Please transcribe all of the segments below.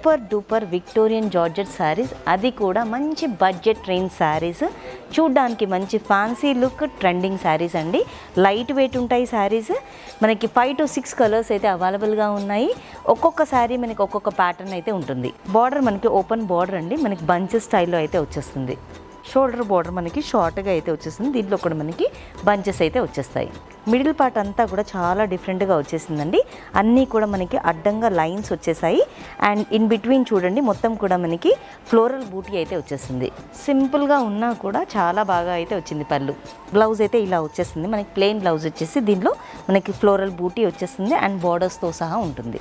Super duper Victorian georgette saris, అది కూడా మంచి బడ్జెట్ రేంజ్ శారీస్, చూడ్డానికి మంచి ఫ్యాన్సీ లుక్ ట్రెండింగ్ శారీస్ అండి. లైట్ వెయిట్ ఉంటాయి శారీస్. మనకి 5 to 6 కలర్స్ అయితే అవైలబుల్గా ఉన్నాయి. ఒక్కొక్క శారీ మనకి ఒక్కొక్క ప్యాటర్న్ అయితే ఉంటుంది. బార్డర్ మనకి ఓపెన్ బార్డర్ అండి, మనకి బంచెస్ స్టైల్లో అయితే వచ్చేస్తుంది. షోల్డర్ బార్డర్ మనకి షార్ట్గా అయితే వచ్చేస్తుంది. దీంట్లో కూడా మనకి బంచెస్ అయితే వచ్చేస్తాయి. మిడిల్ పార్ట్ అంతా కూడా చాలా డిఫరెంట్గా వచ్చేసిందండి. అన్నీ కూడా మనకి అడ్డంగా లైన్స్ వచ్చేసాయి. అండ్ ఇన్ బిట్వీన్ చూడండి మొత్తం కూడా మనకి ఫ్లోరల్ బూటీ అయితే వచ్చేసింది. సింపుల్గా ఉన్నా కూడా చాలా బాగా అయితే వచ్చింది. పళ్ళు బ్లౌజ్ అయితే ఇలా వచ్చేస్తుంది. మనకి ప్లెయిన్ బ్లౌజ్ వచ్చేసి దీంట్లో మనకి ఫ్లోరల్ బూటీ వచ్చేస్తుంది అండ్ బార్డర్స్తో సహా ఉంటుంది.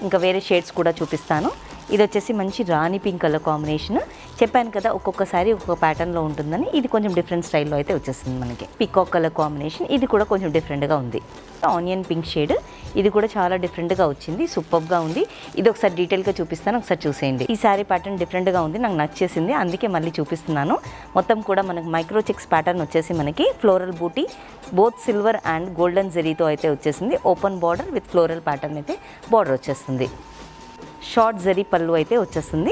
ఇంకా వేరే షేడ్స్ కూడా చూపిస్తాను. ఇది వచ్చేసి మంచి రాణి పింక్ కలర్ కాంబినేషన్. చెప్పాను కదా ఒక్కొక్కసారి ఒక్కొక్క ప్యాటర్న్లో ఉంటుందని. ఇది కొంచెం డిఫరెంట్ స్టైల్లో అయితే వచ్చేస్తుంది మనకి. పికాక్ కలర్ కాంబినేషన్, ఇది కూడా కొంచెం డిఫరెంట్గా ఉంది. ఆనియన్ పింక్ షేడ్, ఇది కూడా చాలా డిఫరెంట్గా వచ్చింది. సూపర్గా ఉంది. ఇది ఒకసారి డీటెయిల్గా చూపిస్తాను, ఒకసారి చూసేయండి. ఈ శారీ ప్యాటర్న్ డిఫరెంట్గా ఉంది, నాకు నచ్చేసింది, అందుకే మళ్ళీ చూపిస్తున్నాను. మొత్తం కూడా మనకి మైక్రో చెక్స్ ప్యాటర్న్ వచ్చేసి మనకి floral buti both silver and golden జరీతో అయితే వచ్చేసింది. Open border with floral pattern అయితే బార్డర్ వచ్చేస్తుంది. షార్ట్ జరీ పళ్ళు అయితే వచ్చేస్తుంది.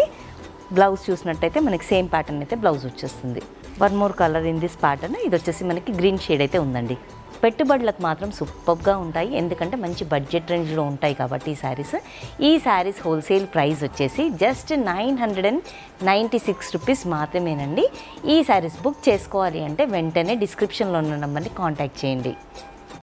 బ్లౌజ్ చూసినట్టయితే మనకి సేమ్ ప్యాటర్న్ అయితే బ్లౌజ్ వచ్చేస్తుంది. One more colour in this pattern. ఇది వచ్చేసి మనకి గ్రీన్ షేడ్ అయితే ఉందండి. పెట్టుబడులకు మాత్రం సూపర్గా ఉంటాయి, ఎందుకంటే మంచి బడ్జెట్ రేంజ్లో ఉంటాయి కాబట్టి ఈ శారీస్ హోల్సేల్ ప్రైస్ వచ్చేసి జస్ట్ 996 రూపీస్ మాత్రమేనండి. ఈ శారీస్ బుక్ చేసుకోవాలి అంటే వెంటనే డిస్క్రిప్షన్లో ఉన్న నెంబర్ని కాంటాక్ట్ చేయండి.